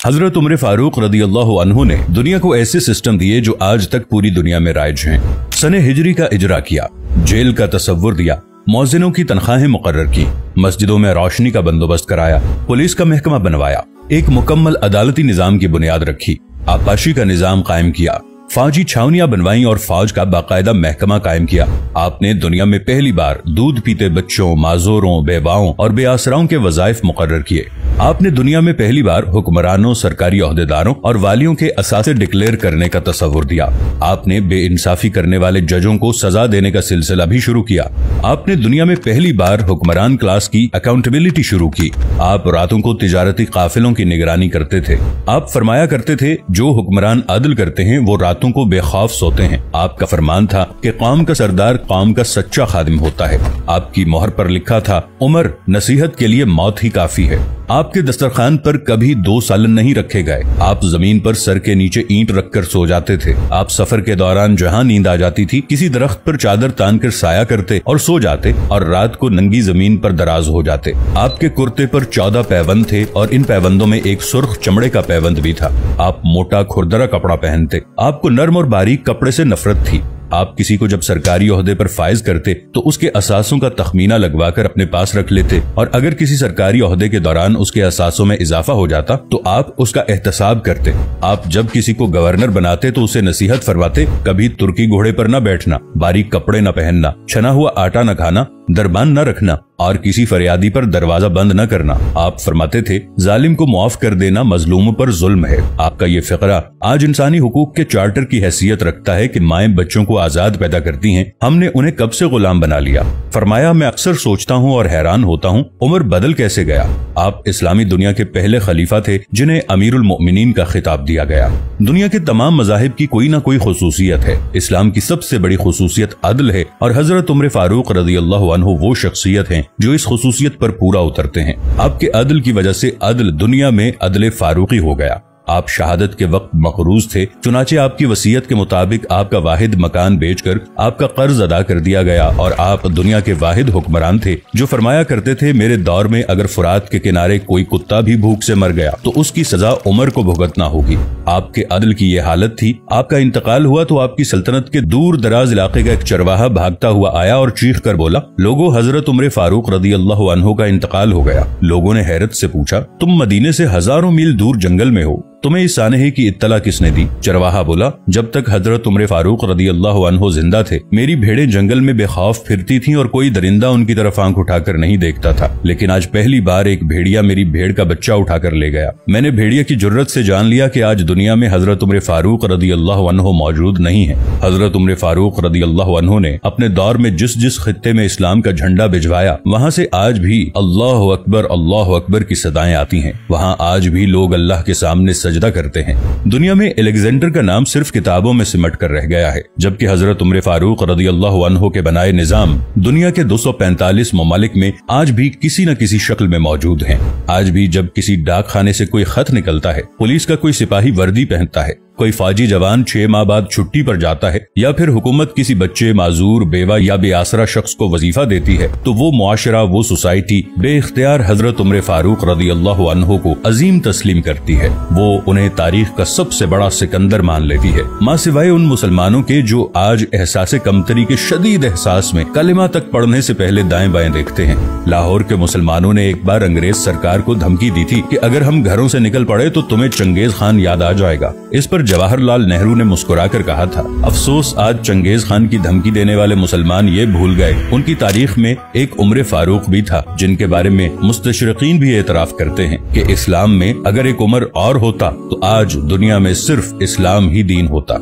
हजरत उमर फारूक रदियल्लाहु अन्हु ने दुनिया को ऐसे सिस्टम दिए जो आज तक पूरी दुनिया में राइज हैं। सने हिजरी का इजरा किया, जेल का तसव्वुर दिया, मौजिनों की तनख्वाहें मुकर्रर की, मस्जिदों में रोशनी का बंदोबस्त कराया, पुलिस का महकमा बनवाया, एक मुकम्मल अदालती निजाम की बुनियाद रखी, आबपाशी का निजाम कायम किया, फौजी छावनियां बनवाई और फौज का बाकायदा महकमा कायम किया। आपने दुनिया में पहली बार दूध पीते बच्चों, माजूरों, बेवाओं और बेआसराओं के वज़ाइफ मुकर्रर किए। आपने दुनिया में पहली बार हुक्मरानों, सरकारी ओहदेदारों और वालियों के असासे डिक्लेयर करने का तसव्वुर दिया। आपने बेइंसाफी करने वाले जजों को सजा देने का सिलसिला भी शुरू किया। आपने दुनिया में पहली बार हुक्मरान क्लास की अकाउंटेबिलिटी शुरू की। आप रातों को तिजारती काफिलों की निगरानी करते थे। आप फरमाया करते थे, जो हुक्मरान अदल करते हैं वो रातों को बेखौफ सोते हैं। आपका फरमान था कि कौम का सरदार कौम का सच्चा खादिम होता है। आपकी मोहर पर लिखा था, उमर नसीहत के लिए मौत ही काफी है। आपके दस्तरखान पर कभी 2 सालन नहीं रखे गए। आप जमीन पर सर के नीचे ईंट रखकर सो जाते थे। आप सफर के दौरान जहां नींद आ जाती थी, किसी दरख्त पर चादर तान कर साया करते और सो जाते और रात को नंगी जमीन पर दराज हो जाते। आपके कुर्ते पर 14 पैबंद थे और इन पैबंदों में एक सुर्ख चमड़े का पैबंद भी था। आप मोटा खुरदरा कपड़ा पहनते। आपको नर्म और बारीक कपड़े से नफरत थी। आप किसी को जब सरकारी ओहदे पर फाइज करते तो उसके असासों का तखमीना लगवाकर अपने पास रख लेते और अगर किसी सरकारी ओहदे के दौरान उसके असासों में इजाफा हो जाता तो आप उसका एहतसाब करते। आप जब किसी को गवर्नर बनाते तो उसे नसीहत फरमाते, कभी तुर्की घोड़े पर न बैठना, बारीक कपड़े न पहनना, छना हुआ आटा न खाना, दरबान न रखना और किसी फरियादी पर दरवाजा बंद न करना। आप फरमाते थे, जालिम को मुआफ कर देना मजलूमों पर जुल्म है। आपका ये फिक्रा आज इंसानी हुकूक के चार्टर की हैसियत रखता है कि माएं बच्चों को आजाद पैदा करती हैं, हमने उन्हें कब से गुलाम बना लिया। फरमाया, मैं अक्सर सोचता हूँ और हैरान होता हूँ, उमर बदल कैसे गया। आप इस्लामी दुनिया के पहले खलीफा थे जिन्हें अमीरुल मोमिनीन का खिताब दिया गया। दुनिया के तमाम मज़ाहिब की कोई न कोई खुसूसियत है। इस्लाम की सबसे बड़ी खुसूसियत अदल है और हजरत उमर फारूक रदियल्लाहु अन्हु वो शख्सियत हैं जो इस खुसूसियत पर पूरा उतरते हैं। आपके अदल की वजह से अदल दुनिया में अदल फारूकी हो गया। आप शहादत के वक्त मकरूज थे, चुनाचे आपकी वसीयत के मुताबिक आपका वाहिद मकान बेचकर आपका कर्ज अदा कर दिया गया और आप दुनिया के वाहिद हुक्मरान थे जो फरमाया करते थे, मेरे दौर में अगर फुरात के किनारे कोई कुत्ता भी भूख से मर गया तो उसकी सजा उमर को भुगतना होगी। आपके अदल की ये हालत थी। आपका इंतकाल हुआ तो आपकी सल्तनत के दूर दराज इलाके का एक चरवाहा भागता हुआ आया और चीख कर बोला, लोगों, हजरत उमर फारूक रदियल्लाहु अन्हु का इंतकाल हो गया। लोगों ने हैरत से पूछा, तुम मदीने से हजारों मील दूर जंगल में हो, तुम्हें इस सानहे की इत्तला किसने दी। चरवाहा बोला, जब तक हजरत उमर फारूक रदियल्लाहु अन्हु जिंदा थे मेरी भेड़ें जंगल में बेखौफ फिरती थीं और कोई दरिंदा उनकी तरफ आंख उठाकर नहीं देखता था, लेकिन आज पहली बार एक भेड़िया मेरी भेड़ का बच्चा उठाकर ले गया। मैंने भेड़िया की जुर्रत से जान लिया कि आज दुनिया में हजरत उमर फारूक रदियल्लाहु अन्हु मौजूद नहीं है। हजरत उमर फारूक रदियल्लाहु अन्हु ने अपने दौर में जिस जिस खित्ते में इस्लाम का झंडा भिजवाया वहाँ से आज भी अल्लाहु अकबर की सदाएं आती हैं। वहाँ आज भी लोग अल्लाह के सामने सजदा करते हैं। दुनिया में अलेक्जेंडर का नाम सिर्फ किताबों में सिमट कर रह गया है, जबकि हजरत उमर फारूक रदियल्लाहु अन्हु के बनाए निजाम दुनिया के 245 ममालिक में आज भी किसी न किसी शक्ल में मौजूद हैं। आज भी जब किसी डाक खाने से कोई खत निकलता है, पुलिस का कोई सिपाही वर्दी पहनता है, कोई फौजी जवान 6 माह बाद छुट्टी पर जाता है या फिर हुकूमत किसी बच्चे, माजूर, बेवा या बेआसरा शख्स को वजीफा देती है तो वो मुआशरा, वो सोसाइटी बेइख्तियार हजरत उमर फारूक रदियल्लाहु अन्हु को अजीम तस्लीम करती है। वो उन्हें तारीख का सबसे बड़ा सिकंदर मान लेती है, माँ सिवाय उन मुसलमानों के जो आज एहसास कमतरी के शदीद एहसास में कलिमा तक पढ़ने से पहले दाएं बाएं देखते हैं। लाहौर के मुसलमानों ने एक बार अंग्रेज सरकार को धमकी दी थी कि अगर हम घरों से निकल पड़े तो तुम्हें चंगेज खान याद आ जाएगा। इस पर जवाहरलाल नेहरू ने मुस्कुराकर कहा था, अफसोस आज चंगेज खान की धमकी देने वाले मुसलमान ये भूल गए उनकी तारीख में एक उमर फारूक भी था, जिनके बारे में मुस्तशरिकीन भी एतराफ करते हैं कि इस्लाम में अगर एक उमर और होता तो आज दुनिया में सिर्फ इस्लाम ही दीन होता।